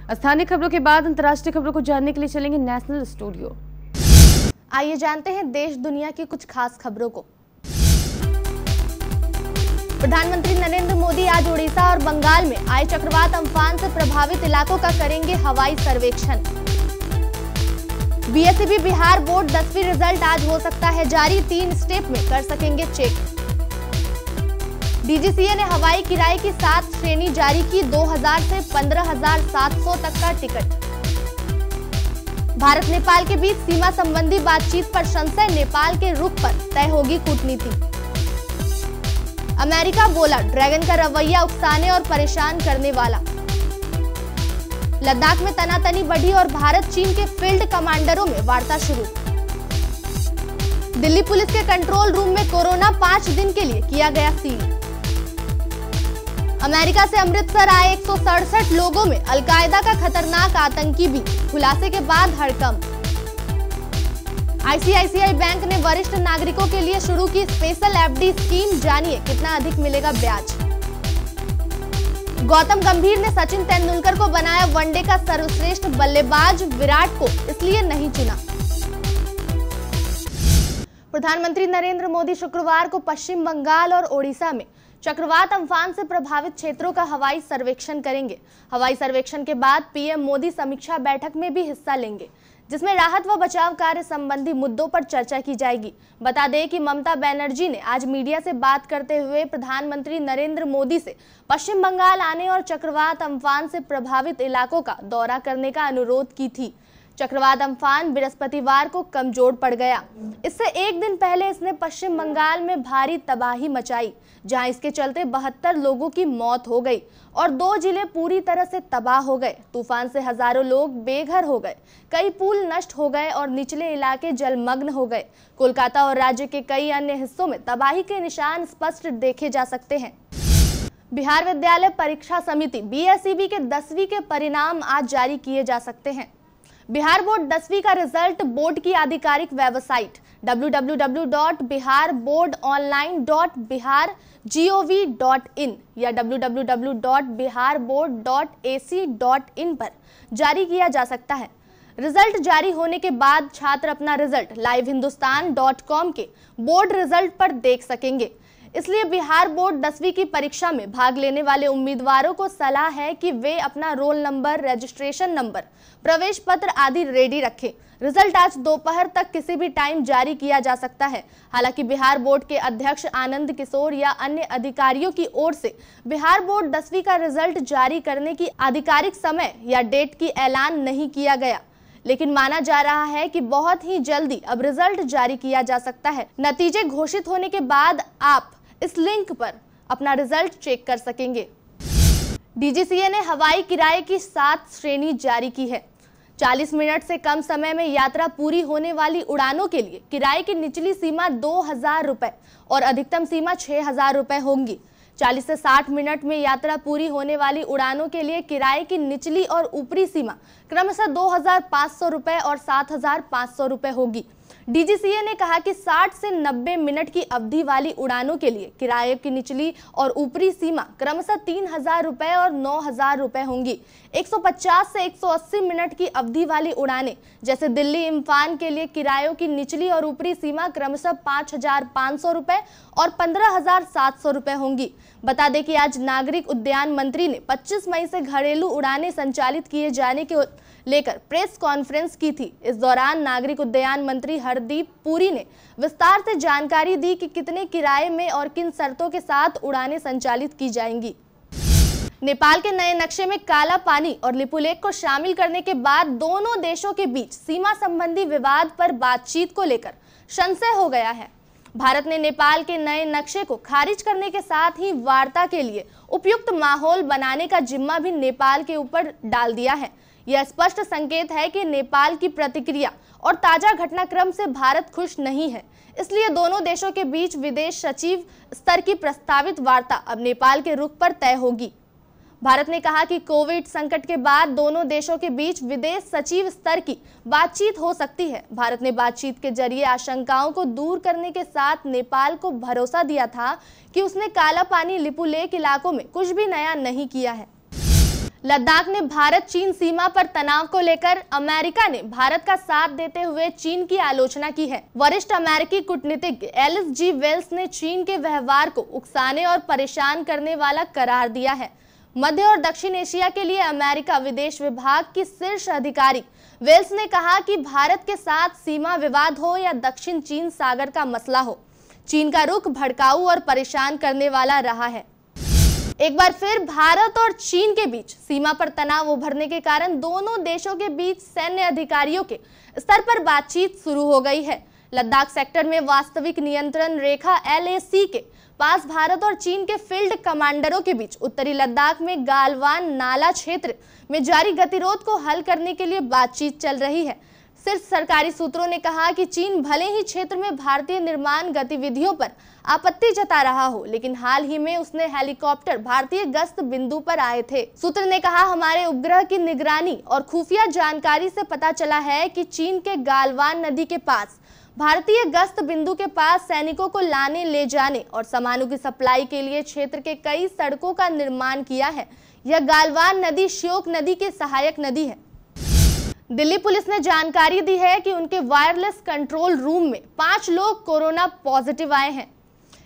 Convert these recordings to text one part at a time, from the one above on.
स्थानीय खबरों के बाद अंतर्राष्ट्रीय खबरों को जानने के लिए चलेंगे नेशनल स्टूडियो। आइए जानते हैं देश दुनिया की कुछ खास खबरों को। प्रधानमंत्री नरेंद्र मोदी आज उड़ीसा और बंगाल में आए चक्रवात अम्फान से प्रभावित इलाकों का करेंगे हवाई सर्वेक्षण। बीएसईबी बिहार बोर्ड 10वीं रिजल्ट आज हो सकता है जारी, 3 स्टेप में कर सकेंगे चेक। डीजीसीए ने हवाई किराए की 7 श्रेणी जारी की, 2000 से 15,700 तक का टिकट। भारत नेपाल के बीच सीमा संबंधी बातचीत पर संशय, नेपाल के रुख पर तय होगी कूटनीति। अमेरिका बोला ड्रैगन का रवैया उकसाने और परेशान करने वाला। लद्दाख में तनातनी बढ़ी और भारत चीन के फील्ड कमांडरों में वार्ता शुरू। दिल्ली पुलिस के कंट्रोल रूम में कोरोना 5 दिन के लिए किया गया सील। अमेरिका से अमृतसर आए 167 लोगों में अलकायदा का खतरनाक आतंकी भी, खुलासे के बाद हड़कंप। आईसीआईसीआई बैंक ने वरिष्ठ नागरिकों के लिए शुरू की स्पेशल एफडी स्कीम, जानिए कितना अधिक मिलेगा ब्याज। गौतम गंभीर ने सचिन तेंदुलकर को बनाया वनडे का सर्वश्रेष्ठ बल्लेबाज, विराट को इसलिए नहीं चुना। प्रधानमंत्री नरेंद्र मोदी शुक्रवार को पश्चिम बंगाल और ओडिशा में चक्रवात अम्फान से प्रभावित क्षेत्रों का हवाई सर्वेक्षण करेंगे। हवाई सर्वेक्षण के बाद पीएम मोदी समीक्षा बैठक में भी हिस्सा लेंगे, जिसमें राहत व बचाव कार्य संबंधी मुद्दों पर चर्चा की जाएगी। बता दें कि ममता बनर्जी ने आज मीडिया से बात करते हुए प्रधानमंत्री नरेंद्र मोदी से पश्चिम बंगाल आने और चक्रवात अम्फान से प्रभावित इलाकों का दौरा करने का अनुरोध की थी। चक्रवात अम्फान बृहस्पतिवार को कमजोर पड़ गया। इससे एक दिन पहले इसने पश्चिम बंगाल में भारी तबाही मचाई, जहां इसके चलते 72 लोगों की मौत हो गई और 2 जिले पूरी तरह से तबाह हो गए। तूफान से हजारों लोग बेघर हो गए, कई पुल नष्ट हो गए और निचले इलाके जलमग्न हो गए। कोलकाता और राज्य के कई अन्य हिस्सों में तबाही के निशान स्पष्ट देखे जा सकते हैं। बिहार विद्यालय परीक्षा समिति बीएसईबी के 10वीं के परिणाम आज जारी किए जा सकते हैं। बिहार बोर्ड 10वीं का रिजल्ट बोर्ड की आधिकारिक वेबसाइट www.biharboardonline.bihar.gov.in या www.biharboard.ac.in पर जारी किया जा सकता है। रिजल्ट जारी होने के बाद छात्र अपना रिजल्ट livehindustanCom के बोर्ड रिजल्ट पर देख सकेंगे। इसलिए बिहार बोर्ड 10वीं की परीक्षा में भाग लेने वाले उम्मीदवारों को सलाह है कि वे अपना रोल नंबर, रजिस्ट्रेशन नंबर, प्रवेश पत्र आदि रेडी रखें। रिजल्ट आज दोपहर तक किसी भी टाइम जारी किया जा सकता है। हालांकि बिहार बोर्ड के अध्यक्ष आनंद किशोर या अन्य अधिकारियों की ओर से बिहार बोर्ड 10वीं का रिजल्ट जारी करने की आधिकारिक समय या डेट की ऐलान नहीं किया गया, लेकिन माना जा रहा है कि बहुत ही जल्दी अब रिजल्ट जारी किया जा सकता है। नतीजे घोषित होने के बाद आप इस लिंक पर अपना रिजल्ट चेक कर सकेंगे। डीजीसीए ने हवाई किराए की 7 श्रेणी जारी की है। 40 मिनट से कम समय में यात्रा पूरी होने वाली उड़ानों के लिए किराए की निचली सीमा 2,000 रुपए और अधिकतम सीमा 6,000 रुपए होंगी। 40 से 60 मिनट में यात्रा पूरी होने वाली उड़ानों के लिए किराए की निचली और ऊपरी सीमा क्रमशः 2,500 रुपए और 7,500 रुपए होगी। डीजीसीए ने कहा कि 60 से 90 मिनट की अवधि वाली उड़ानों के लिए किराए की निचली और ऊपरी सीमा क्रमशः 3,000 रुपए और 9,000 रुपए होंगी। 150 से 180 मिनट की अवधि वाली उड़ानें जैसे दिल्ली इम्फाल के लिए किरायों की निचली और ऊपरी सीमा क्रमशः 5,500 रुपए और 15,700 रुपए होंगी। बता दें कि आज नागरिक उड्डयन मंत्री ने 25 मई से घरेलू उड़ानें संचालित किए जाने के लेकर प्रेस कॉन्फ्रेंस की थी। इस दौरान नागरिक उड्डयन मंत्री हरदीप पुरी ने विस्तार से जानकारी दी कि कितने किराए में और किन शर्तों के साथ उड़ानें संचालित की जाएंगी। नेपाल के नए नक्शे में काला पानी और लिपुलेख को शामिल करने के बाद दोनों देशों के बीच सीमा संबंधी विवाद पर बातचीत को लेकर संशय हो गया है। भारत ने नेपाल के नए नक्शे को खारिज करने के साथ ही वार्ता के लिए उपयुक्त माहौल बनाने का जिम्मा भी नेपाल के ऊपर डाल दिया है। यह स्पष्ट संकेत है कि नेपाल की प्रतिक्रिया और ताजा घटनाक्रम से भारत खुश नहीं है। इसलिए दोनों देशों के बीच विदेश सचिव स्तर की प्रस्तावित वार्ता अब नेपाल के रुख पर तय होगी। भारत ने कहा कि कोविड संकट के बाद दोनों देशों के बीच विदेश सचिव स्तर की बातचीत हो सकती है। भारत ने बातचीत के जरिए आशंकाओं को दूर करने के साथ नेपाल को भरोसा दिया था कि उसने काला पानी लिपुलेख इलाकों में कुछ भी नया नहीं किया है। लद्दाख में भारत चीन सीमा पर तनाव को लेकर अमेरिका ने भारत का साथ देते हुए चीन की आलोचना की है। वरिष्ठ अमेरिकी कूटनीतिज्ञ एलिस जी वेल्स ने चीन के व्यवहार को उकसाने और परेशान करने वाला करार दिया है। मध्य और दक्षिण एशिया के लिए अमेरिका विदेश विभाग की शीर्ष अधिकारी वेल्स ने कहा कि भारत के साथ सीमा विवाद हो या दक्षिण चीन सागर का मसला हो, चीन का रुख भड़काऊ और परेशान करने वाला रहा है। एक बार फिर भारत और चीन के बीच सीमा पर तनाव उभरने के कारण दोनों देशों के बीच सैन्य अधिकारियों के स्तर पर बातचीत शुरू हो गई है। लद्दाख सेक्टर में वास्तविक नियंत्रण रेखा LAC के पास भारत और चीन के फील्ड कमांडरों के बीच उत्तरी लद्दाख में गालवान नाला क्षेत्र में जारी गतिरोध को हल करने के लिए बातचीत चल रही है। सिर्फ सरकारी सूत्रों ने कहा कि चीन भले ही क्षेत्र में भारतीय निर्माण गतिविधियों पर आपत्ति जता रहा हो, लेकिन हाल ही में उसने हेलीकॉप्टर भारतीय गश्त बिंदु पर आए थे। सूत्र ने कहा, हमारे उपग्रह की निगरानी और खुफिया जानकारी से पता चला है कि चीन के गालवान नदी के पास भारतीय गश्त बिंदु के पास सैनिकों को लाने ले जाने और सामानों की सप्लाई के लिए क्षेत्र के कई सड़कों का निर्माण किया है। यह गालवान नदी श्योक नदी की सहायक नदी है। दिल्ली पुलिस ने जानकारी दी है कि उनके वायरलेस कंट्रोल रूम में 5 लोग कोरोना पॉजिटिव आए हैं।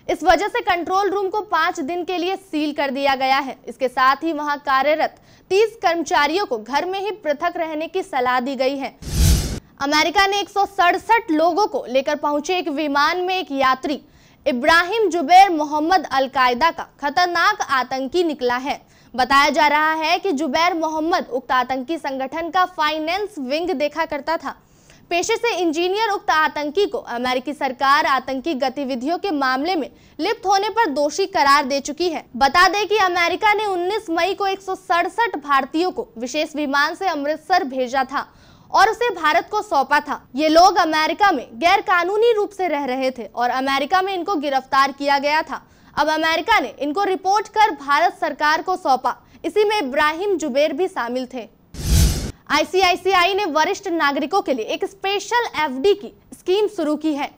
इस वजह से कंट्रोल रूम को 5 दिन के लिए सील कर दिया गया है। इसके साथ ही वहां कार्यरत 30 कर्मचारियों को घर में ही पृथक रहने की सलाह दी गई है। अमेरिका ने 167 लोगों को लेकर पहुंचे एक विमान में एक यात्री इब्राहिम जुबैर मोहम्मद अल-कायदा का खतरनाक आतंकी निकला है। बताया जा रहा है कि जुबैर मोहम्मद उक्त आतंकी संगठन का फाइनेंस विंग देखा करता था। पेशे से इंजीनियर उक्त आतंकी को अमेरिकी सरकार आतंकी गतिविधियों के मामले में लिप्त होने पर दोषी करार दे चुकी है। बता दें कि अमेरिका ने 19 मई को 167 भारतीयों को विशेष विमान से अमृतसर भेजा था और उसे भारत को सौंपा था। ये लोग अमेरिका में गैर कानूनी रूप से रह रहे थे और अमेरिका में इनको गिरफ्तार किया गया था। अब अमेरिका ने इनको रिपोर्ट कर भारत सरकार को सौंपा। इसी में इब्राहिम जुबैर भी शामिल थे। ICICI ने वरिष्ठ नागरिकों के लिए एक स्पेशल FD की स्कीम शुरू की है।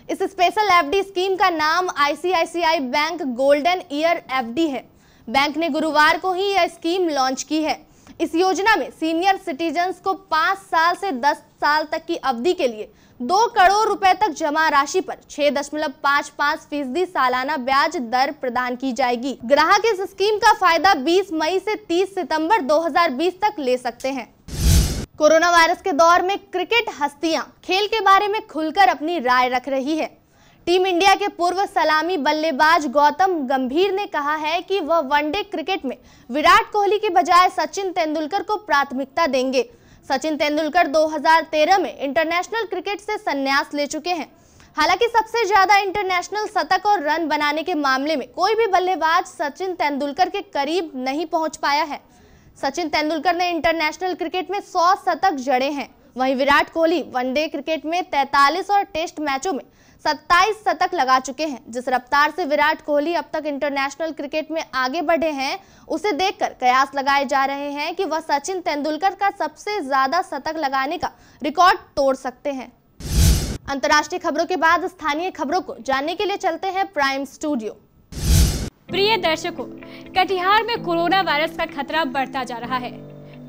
इस स्पेशल FD स्कीम का नाम ICICI bank golden year FD है। बैंक ने गुरुवार को ही यह स्कीम लॉन्च की है। इस योजना में सीनियर सिटीजन्स को 5 साल से 10 साल तक की अवधि के लिए 2 करोड़ रुपए तक जमा राशि पर 6.55% सालाना ब्याज दर प्रदान की जाएगी। ग्राहक इस स्कीम का फायदा 20 मई से 30 सितंबर 2020 तक ले सकते हैं। कोरोना वायरस के दौर में क्रिकेट हस्तियां खेल के बारे में खुलकर अपनी राय रख रही है। टीम इंडिया के पूर्व सलामी बल्लेबाज गौतम गंभीर ने कहा है कि वह वनडे क्रिकेट में विराट कोहली की बजाय सचिन तेंदुलकर को प्राथमिकता देंगे। सचिन तेंदुलकर 2013 में इंटरनेशनल क्रिकेट से संन्यास ले चुके हैं। हालांकि सबसे ज्यादा इंटरनेशनल शतक और रन बनाने के मामले में कोई भी बल्लेबाज सचिन तेंदुलकर के करीब नहीं पहुंच पाया है। सचिन तेंदुलकर ने इंटरनेशनल क्रिकेट में 100 शतक जड़े हैं। वहीं विराट कोहली वनडे क्रिकेट में 43 और टेस्ट मैचों में 27 शतक लगा चुके हैं। जिस रफ्तार से विराट कोहली अब तक इंटरनेशनल क्रिकेट में आगे बढ़े हैं, उसे देखकर कयास लगाए जा रहे हैं कि वह सचिन तेंदुलकर का सबसे ज्यादा शतक लगाने का रिकॉर्ड तोड़ सकते हैं। अंतर्राष्ट्रीय खबरों के बाद स्थानीय खबरों को जानने के लिए चलते हैं प्राइम स्टूडियो। प्रिय दर्शकों, कटिहार में कोरोना वायरस का खतरा बढ़ता जा रहा है।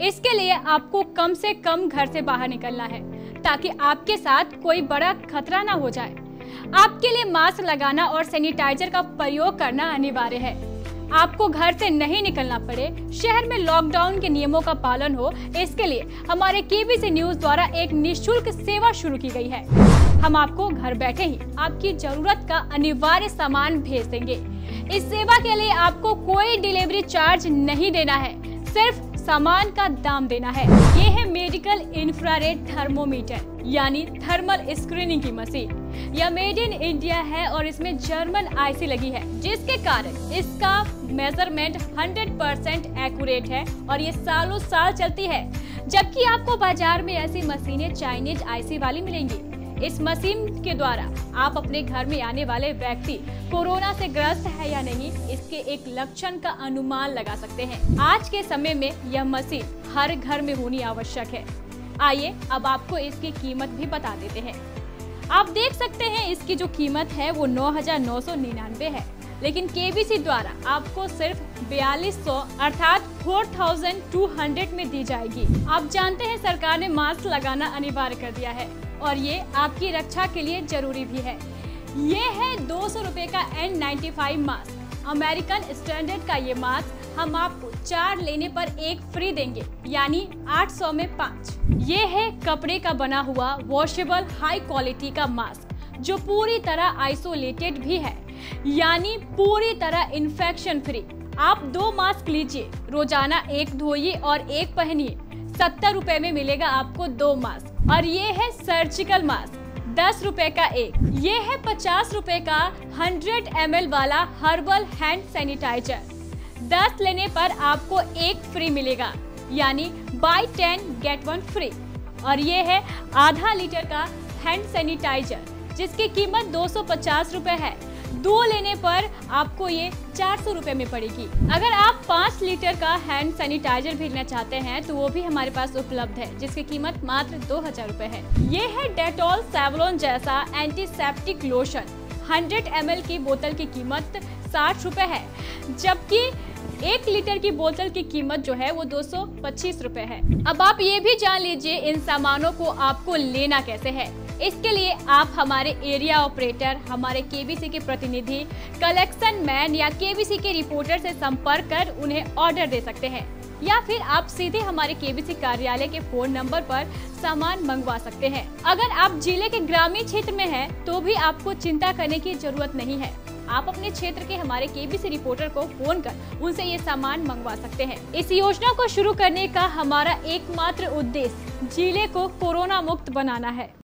इसके लिए आपको कम से कम घर से बाहर निकलना है ताकि आपके साथ कोई बड़ा खतरा ना हो जाए। आपके लिए मास्क लगाना और सैनिटाइजर का प्रयोग करना अनिवार्य है। आपको घर से नहीं निकलना पड़े, शहर में लॉकडाउन के नियमों का पालन हो, इसके लिए हमारे KBC न्यूज द्वारा एक निःशुल्क सेवा शुरू की गई है। हम आपको घर बैठे ही आपकी जरूरत का अनिवार्य सामान भेज देंगे। इस सेवा के लिए आपको कोई डिलीवरी चार्ज नहीं देना है, सिर्फ सामान का दाम देना है। ये है मेडिकल इंफ्रारेड थर्मोमीटर यानी थर्मल स्क्रीनिंग की मशीन। यह मेड इन इंडिया है और इसमें जर्मन IC लगी है, जिसके कारण इसका मेजरमेंट 100% एक्यूरेट है और ये सालों साल चलती है। जबकि आपको बाजार में ऐसी मशीनें चाइनीज IC वाली मिलेंगी। इस मशीन के द्वारा आप अपने घर में आने वाले व्यक्ति कोरोना से ग्रस्त है या नहीं, इसके एक लक्षण का अनुमान लगा सकते हैं। आज के समय में यह मशीन हर घर में होनी आवश्यक है। आइए अब आपको इसकी कीमत भी बता देते हैं। आप देख सकते हैं इसकी जो कीमत है वो 9,999 है। लेकिन केबीसी द्वारा आपको सिर्फ 4200 अर्थात 4200 में दी जाएगी। आप जानते हैं सरकार ने मास्क लगाना अनिवार्य कर दिया है और ये आपकी रक्षा के लिए जरूरी भी है। ये है 200 रुपए का N95 मास्क। अमेरिकन स्टैंडर्ड का ये मास्क हम आपको 4 लेने पर 1 फ्री देंगे, यानी 800 में 5। ये है कपड़े का बना हुआ वॉशेबल हाई क्वालिटी का मास्क जो पूरी तरह आइसोलेटेड भी है, यानी पूरी तरह इन्फेक्शन फ्री। आप 2 मास्क लीजिए, रोजाना 1 धोइए और 1 पहनिए। 70 रुपए में मिलेगा आपको 2 मास्क। और ये है सर्जिकल मास्क, 10 रुपए का 1। ये है 50 रुपए का 100 ml वाला हर्बल हैंड सैनिटाइजर। 10 लेने पर आपको 1 फ्री मिलेगा, यानी बाय 10 गेट 1 फ्री। और ये है आधा लीटर का हैंड सैनिटाइजर जिसकी कीमत 250 रुपए है। 2 लेने पर आपको ये 400 रुपए में पड़ेगी। अगर आप 5 लीटर का हैंड सैनिटाइजर भी लेना चाहते हैं तो वो भी हमारे पास उपलब्ध है, जिसकी कीमत मात्र 2000 रुपए है। ये है डेटॉल सेवलॉन जैसा एंटीसेप्टिक लोशन। 100 ml की बोतल की कीमत 60 रुपए है, जबकि 1 लीटर की बोतल की कीमत जो है वो 225 रुपए है। अब आप ये भी जान लीजिए इन सामानों को आपको लेना कैसे है। इसके लिए आप हमारे एरिया ऑपरेटर, हमारे केबीसी के प्रतिनिधि, कलेक्शन मैन या केबीसी के रिपोर्टर से संपर्क कर उन्हें ऑर्डर दे सकते हैं, या फिर आप सीधे हमारे केबीसी कार्यालय के फोन नंबर पर सामान मंगवा सकते हैं। अगर आप जिले के ग्रामीण क्षेत्र में हैं, तो भी आपको चिंता करने की जरूरत नहीं है। आप अपने क्षेत्र के हमारे केबीसी रिपोर्टर को फोन कर उनसे ये सामान मंगवा सकते हैं। इस योजना को शुरू करने का हमारा एकमात्र उद्देश्य जिले को कोरोना मुक्त बनाना है।